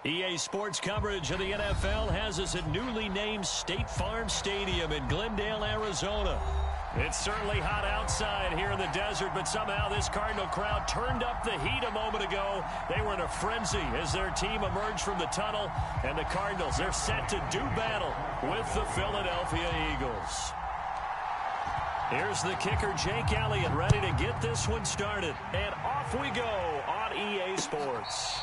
EA Sports coverage of the NFL has us at newly named State Farm Stadium in Glendale, Arizona. It's certainly hot outside here in the desert, but somehow this Cardinal crowd turned up the heat a moment ago. They were in a frenzy as their team emerged from the tunnel, and the Cardinals, they're set to do battle with the Philadelphia Eagles. Here's the kicker, Jake Elliott, ready to get this one started. And off we go on EA Sports.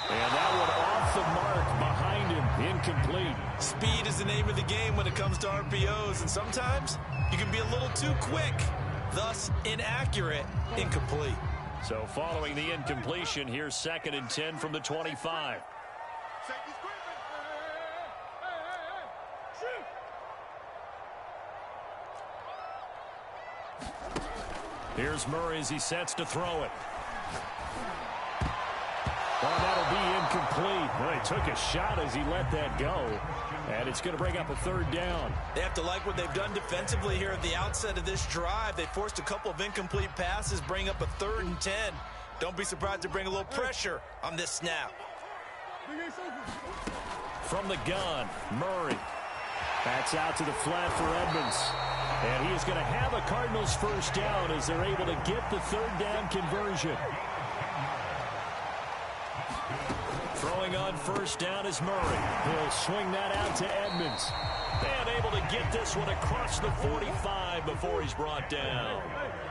And that one off the mark behind him, incomplete. Speed is the name of the game when it comes to RPOs, and sometimes you can be a little too quick, thus inaccurate, incomplete. So following the incompletion, here's 2nd and 10 from the 25. Here's Murray as he sets to throw it. Oh, that'll be incomplete. Well, he took a shot as he let that go. And it's going to bring up a 3rd down. They have to like what they've done defensively here at the outset of this drive. They forced a couple of incomplete passes, bring up a 3rd and 10. Don't be surprised to bring a little pressure on this snap. From the gun, Murray. That's out to the flat for Edmonds. And he is going to have a Cardinals 1st down as they're able to get the 3rd down conversion. Throwing on 1st down is Murray. He'll swing that out to Edmonds. And able to get this one across the 45 before he's brought down.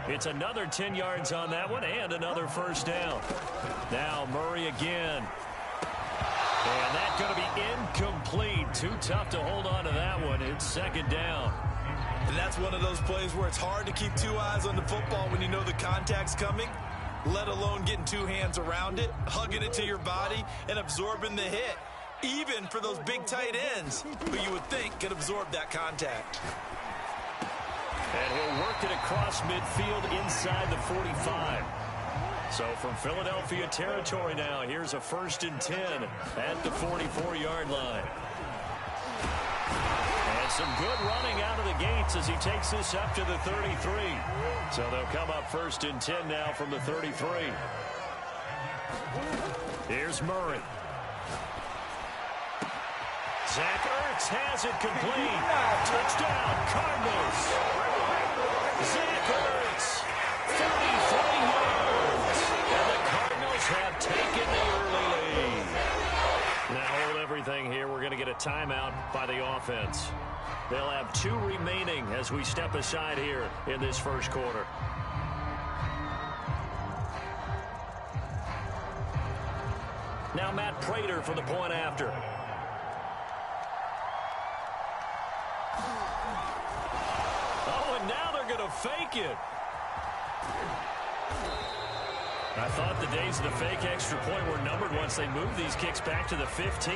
It's another 10 yards on that one and another 1st down. Now Murray again. And that's going to be incomplete. Too tough to hold on to that one. It's 2nd down. And that's one of those plays where it's hard to keep 2 eyes on the football when you know the contact's coming, let alone getting 2 hands around it, hugging it to your body, and absorbing the hit, even for those big tight ends who you would think could absorb that contact. And he'll work it across midfield inside the 45. So from Philadelphia territory now, here's a 1st and 10 at the 44-yard line. And some good running out of the gates as he takes this up to the 33. So they'll come up 1st and 10 now from the 33. Here's Murray. Zach Ertz has it complete. Touchdown, Cardinals. Zach Ertz, 33 yards. And the Cardinals have taken the early lead. Now hold everything here. We're going to get a timeout by the offense. They'll have 2 remaining as we step aside here in this 1st quarter. Now Matt Prater for the point after. Oh, and now they're going to fake it. I thought the days of the fake extra point were numbered once they moved these kicks back to the 15.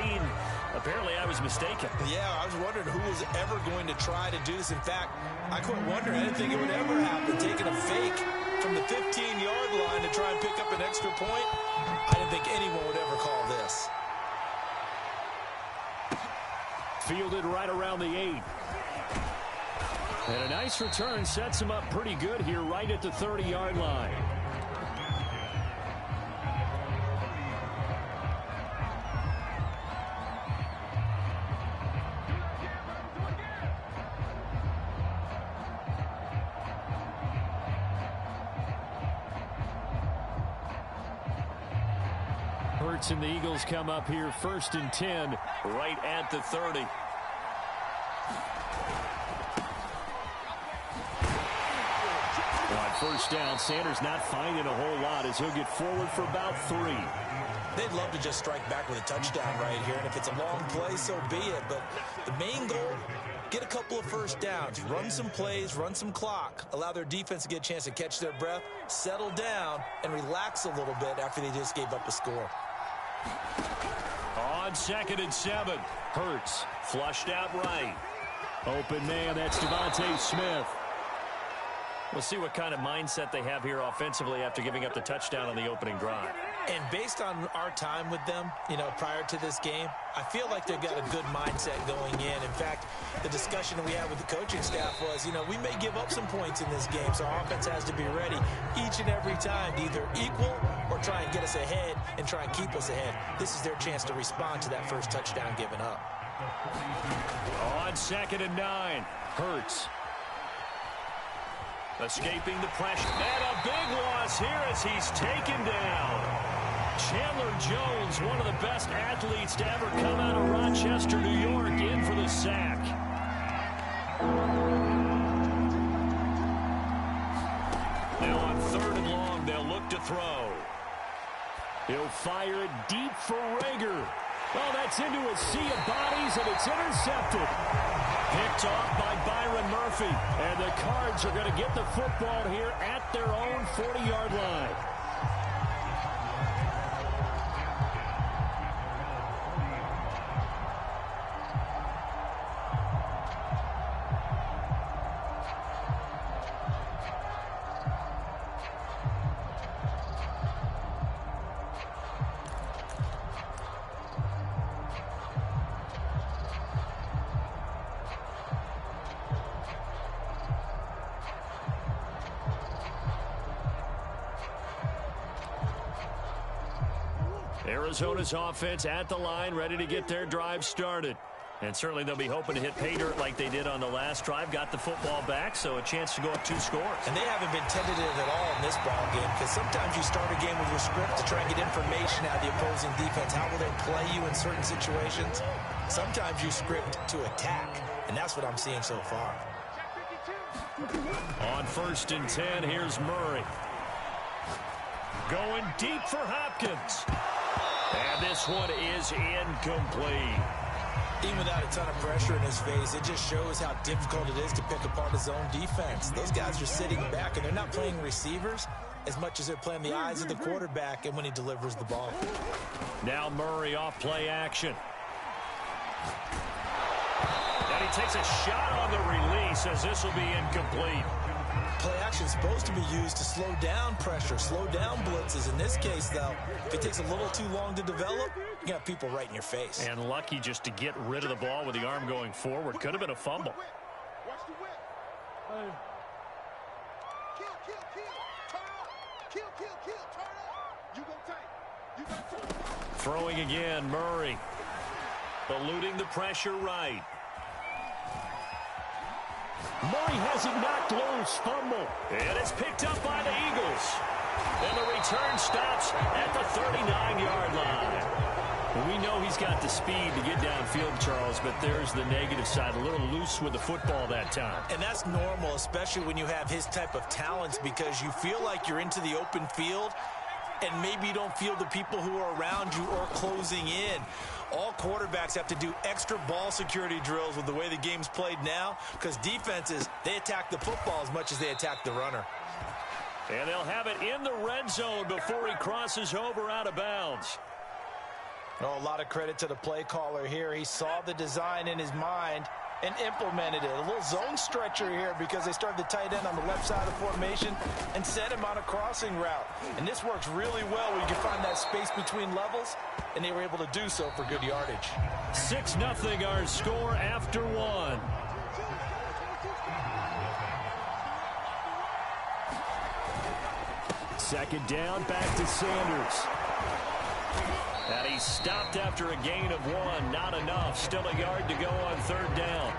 Apparently, I was mistaken. Yeah, I was wondering who was ever going to try to do this. In fact, I quit wondering. I didn't think it would ever happen. Taking a fake from the 15-yard line to try and pick up an extra point, I didn't think anyone would ever call this. Fielded right around the 8. And a nice return sets him up pretty good here right at the 30-yard line. Hurts and the Eagles come up here 1st and 10 right at the 30. first down. Sanders not finding a whole lot as he'll get forward for about 3. They'd love to just strike back with a touchdown right here, and if it's a long play, so be it. But the main goal, get a couple of first downs, run some plays, run some clock, allow their defense to get a chance to catch their breath, settle down, and relax a little bit after they just gave up a score. On 2nd and 7, Hurts flushed out right. Open man, that's Devontae Smith. we'll see what kind of mindset they have here offensively after giving up the touchdown on the opening drive. And based on our time with them, prior to this game, I feel like they've got a good mindset going in. In fact, the discussion that we had with the coaching staff was, we may give up some points in this game, so our offense has to be ready each and every time to either equal or try and get us ahead and try and keep us ahead. This is their chance to respond to that first touchdown given up. On 2nd and 9, Hurts. Escaping the pressure. And a big loss here as he's taken down. Chandler Jones, one of the best athletes to ever come out of Rochester, New York, in for the sack. Now on 3rd and long, they'll look to throw. He'll fire it deep for Rager. Oh, that's into a sea of bodies, and it's intercepted. Picked off by Byron Murphy. And the Cards are going to get the football here at their own 40-yard line. Arizona's offense at the line, ready to get their drive started. And certainly they'll be hoping to hit pay dirt like they did on the last drive. Got the football back, so a chance to go up 2 scores. And they haven't been tentative at all in this ball game, because sometimes you start a game with your script to try and get information out of the opposing defense. How will they play you in certain situations? Sometimes you script to attack, and that's what I'm seeing so far. On 1st and 10, here's Murray. Going deep for Hopkins. And this one is incomplete. Even without a ton of pressure in his face, it just shows how difficult it is to pick apart his own defense. Those guys are sitting back, and they're not playing receivers as much as they're playing the eyes of the quarterback and when he delivers the ball. Now Murray off play action. And he takes a shot on the release as this will be incomplete. Play action is supposed to be used to slow down pressure, slow down blitzes. In this case, though, if it takes a little too long to develop, you got people right in your face. And lucky just to get rid of the ball with the arm going forward. Could have been a fumble. Throwing again, Murray. Eluding the pressure right. Murray has it knocked loose. Fumble. And it's picked up by the Eagles. And the return stops at the 39-yard line. We know he's got the speed to get downfield, Charles, but there's the negative side. A little loose with the football that time. And that's normal, especially when you have his type of talents, because you feel like you're into the open field and maybe you don't feel the people who are around you or closing in. All quarterbacks have to do extra ball security drills with the way the game's played now, because defenses, they attack the football as much as they attack the runner. And they'll have it in the red zone before he crosses over out of bounds. Oh, a lot of credit to the play caller here. He saw the design in his mind and implemented it. A little zone stretcher here because they started the tight end on the left side of the formation and sent him on a crossing route. And this works really well where you can find that space between levels, and they were able to do so for good yardage. 6-0 our score after 1. Second down, back to Sanders. And he stopped after a gain of 1. Not enough. Still a yard to go on 3rd down.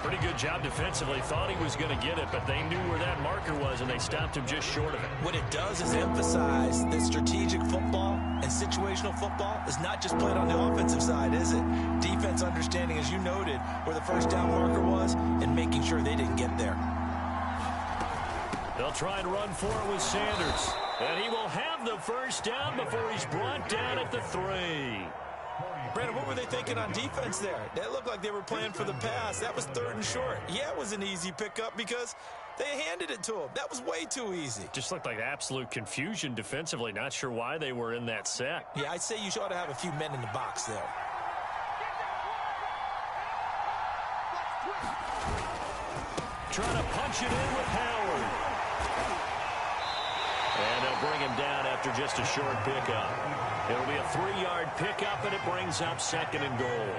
Pretty good job defensively. Thought he was going to get it, but they knew where that marker was, and they stopped him just short of it. What it does is emphasize that strategic football and situational football is not just played on the offensive side, is it? Defense understanding, as you noted, where the first down marker was and making sure they didn't get there. They'll try and run for it with Sanders. And he will have the first down before he's brought down at the 3. Brandon, what were they thinking on defense there? That looked like they were playing for the pass. That was 3rd and short. Yeah, it was an easy pickup because they handed it to him. That was way too easy. Just looked like absolute confusion defensively. Not sure why they were in that set. Yeah, I'd say you ought to have a few men in the box there. Trying to punch it in with Howard. And they'll bring him down after just a short pickup. It'll be a 3-yard pickup, and it brings up 2nd and goal.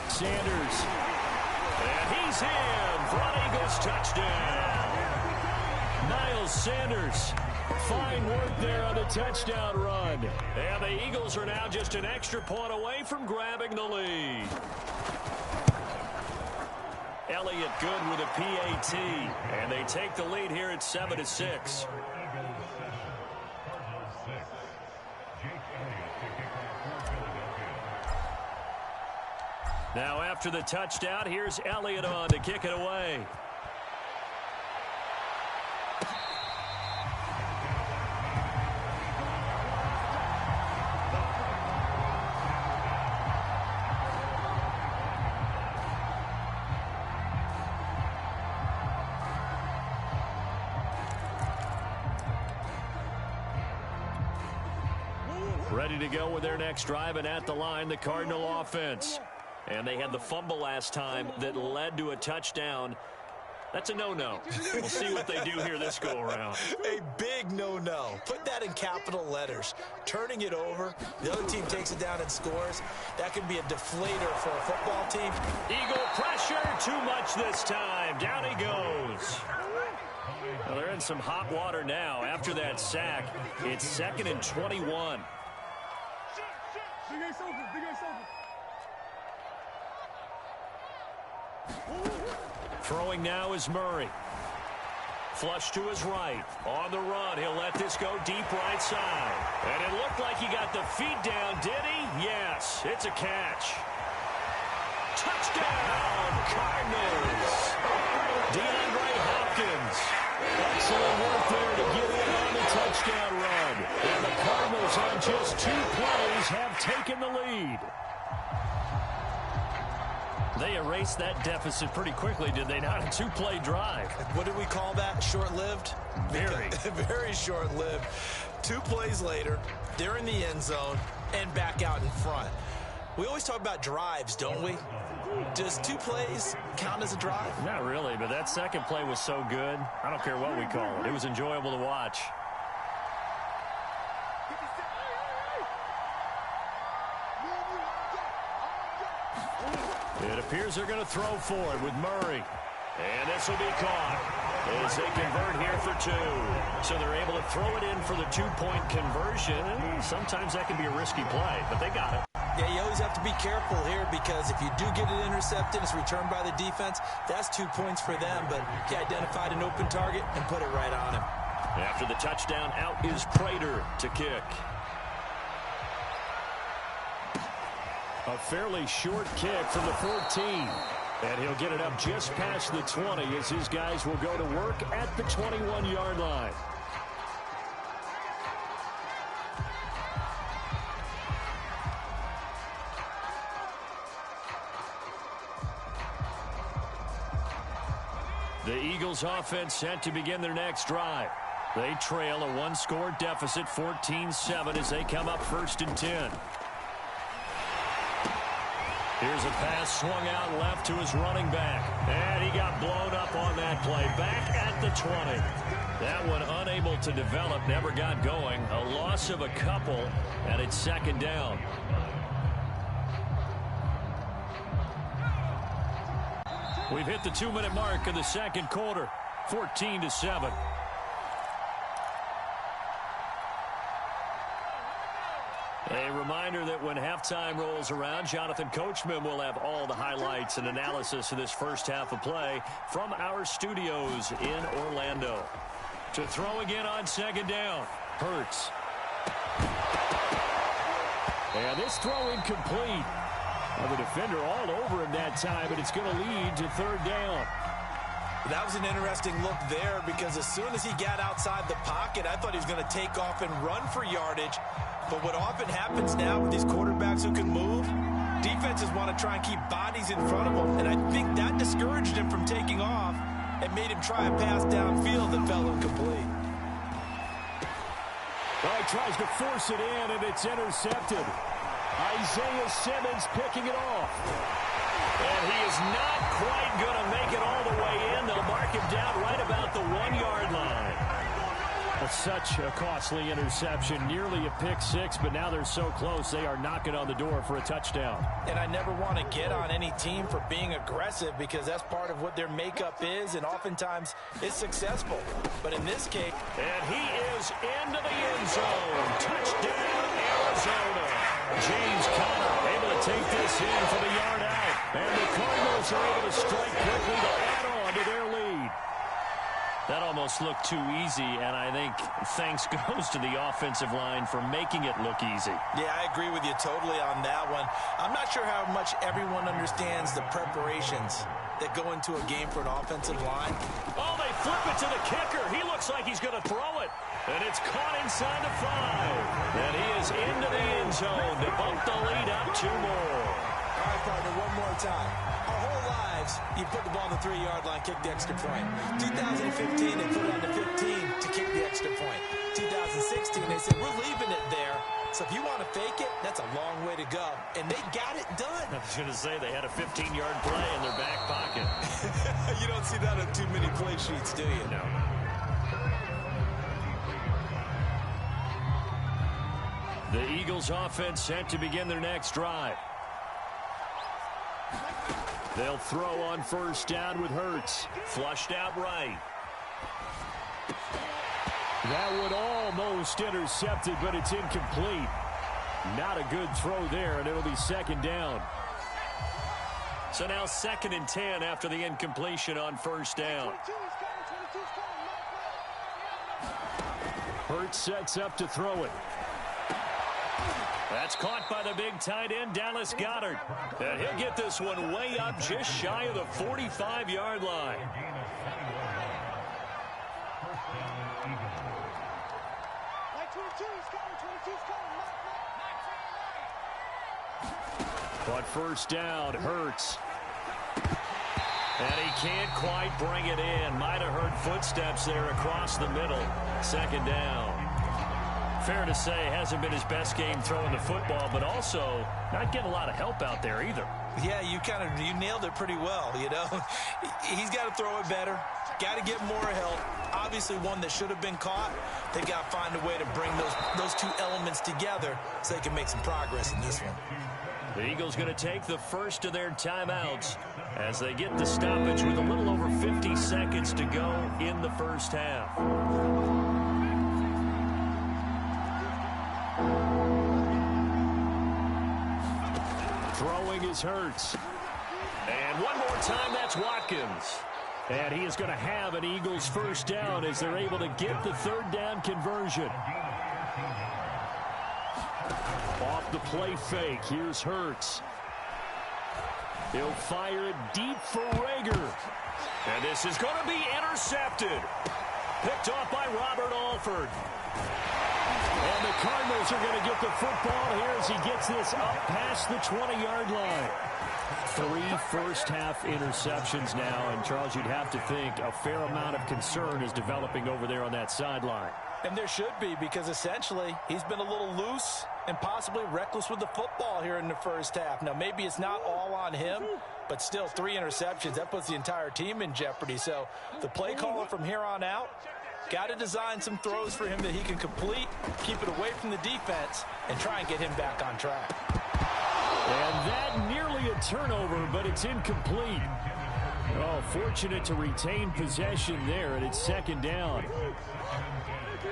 Sanders. And he's in for an Eagles touchdown. Miles Sanders. Fine work there on the touchdown run. And the Eagles are now just an extra point away from grabbing the lead. Elliott good with a PAT. And they take the lead here at 7-6. Now after the touchdown, here's Elliott on to kick it away. Ready to go with their next drive, and at the line, the Cardinal offense. And they had the fumble last time that led to a touchdown. That's a no-no. We'll see what they do here this go-around. A big no-no. Put that in capital letters. Turning it over, the other team takes it down and scores. That can be a deflator for a football team. Eagle pressure, too much this time. Down he goes. Well, they're in some hot water now. After that sack, it's 2nd and 21. Throwing now is Murray. Flush to his right. On the run, he'll let this go deep right side. And it looked like he got the feet down, did he? Yes, it's a catch. Touchdown, Cardinals. DeAndre Hopkins. Excellent work there to get in on the touchdown run. And the Cardinals on just 2 plays have taken the lead. They erased that deficit pretty quickly, did they not? A 2-play drive. What did we call that? Short-lived? Very. Very short-lived. 2 plays later, they're in the end zone and back out in front. We always talk about drives, don't we? Does 2 plays count as a drive? Not really, but that second play was so good. I don't care what we call it. It was enjoyable to watch. It appears they're going to throw for it with Murray. And this will be caught as they convert here for 2. So they're able to throw it in for the 2-point conversion. Sometimes that can be a risky play, but they got it. Yeah, you always have to be careful here because if you do get it intercepted, it's returned by the defense. That's 2 points for them, but he identified an open target and put it right on him. After the touchdown, out is Prater to kick. A fairly short kick from the 14. And he'll get it up just past the 20 as his guys will go to work at the 21-yard line. The Eagles offense set to begin their next drive. They trail a 1-score deficit, 14-7, as they come up 1st and 10. Here's a pass swung out left to his running back. And he got blown up on that play. Back at the 20. That one unable to develop, never got going. A loss of a couple, and it's 2nd down. We've hit the 2-minute mark of the 2nd quarter. 14-7. A reminder that when halftime rolls around, Jonathan Coachman will have all the highlights and analysis of this first half of play from our studios in Orlando. To throw again on 2nd down. Hurts. And this throw incomplete. Well, the defender all over him that time, and it's going to lead to third down. That was an interesting look there because as soon as he got outside the pocket, I thought he was going to take off and run for yardage. But what often happens now with these quarterbacks who can move, defenses want to try and keep bodies in front of them. And I think that discouraged him from taking off and made him try a pass downfield that fell incomplete. Well, he tries to force it in, and it's intercepted. Isaiah Simmons picking it off. And he is not quite going to make it all the way in. They'll mark him down right about the 1-yard line. Well, such a costly interception, nearly a pick six, but now they're so close they are knocking on the door for a touchdown. And I never want to get on any team for being aggressive because that's part of what their makeup is, and oftentimes it's successful. But in this case... And he is into the end zone. Touchdown, Arizona. James Conner able to take this in for the yard out. And the Cardinals are able to strike quickly to add on to their lead. That almost looked too easy, and I think thanks goes to the offensive line for making it look easy. Yeah, I agree with you totally on that one. I'm not sure how much everyone understands the preparations that go into a game for an offensive line. Oh, they flip it to the kicker. He looks like he's going to throw it. And it's caught inside the 5. And he is into the end zone to bump the lead up 2 more. All right, partner, one more time. Our whole lives, you put the ball on the 3-yard line, kick the extra point. 2015, they put it on the 15 to kick the extra point. 2016, they said, we're leaving it there. So if you want to fake it, that's a long way to go. And they got it done. I was going to say they had a 15-yard play in their back pocket. You don't see that on too many play sheets, do you? No. The Eagles offense set to begin their next drive. They'll throw on first down with Hurts. Flushed out right. That would almost intercepted, but it's incomplete. Not a good throw there, and it'll be second down. So now 2nd and 10 after the incompletion on first down. Hurts sets up to throw it. That's caught by the big tight end, Dallas Goedert. And he'll get this one way up just shy of the 45-yard line. But first down, Hurts. And he can't quite bring it in. Might have heard footsteps there across the middle. Second down. Fair to say, hasn't been his best game throwing the football, but also not getting a lot of help out there either. Yeah, you nailed it pretty well, you know. He's got to throw it better. Got to get more help. Obviously one that should have been caught. They got to find a way to bring those two elements together so they can make some progress in this one. The Eagles going to take the first of their timeouts as they get the stoppage with a little over 50 seconds to go in the first half. Throwing is Hurts. And one more time, that's Watkins. And he is going to have an Eagles first down as they're able to get the third down conversion. Off the play fake, here's Hurts. He'll fire it deep for Rager. And this is going to be intercepted. Picked off by Robert Alford. And the Cardinals are going to get the football here as he gets this up past the 20-yard line. 3 first-half interceptions now, and Charles, you'd have to think a fair amount of concern is developing over there on that sideline. And there should be, because essentially he's been a little loose and possibly reckless with the football here in the first half. Now, maybe it's not all on him, but still 3 interceptions. That puts the entire team in jeopardy. So the play caller from here on out, got to design some throws for him that he can complete, keep it away from the defense, and try and get him back on track. And that nearly a turnover, but it's incomplete. Oh, fortunate to retain possession there, and it's second down.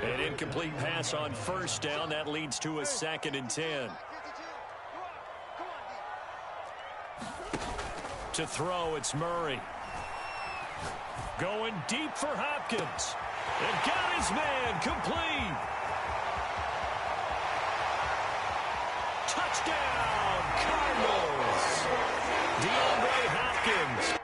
An incomplete pass on first down. That leads to a 2nd and 10. To throw, it's Murray. Going deep for Hopkins. And got his man complete. Touchdown, Cardinals. DeAndre Hopkins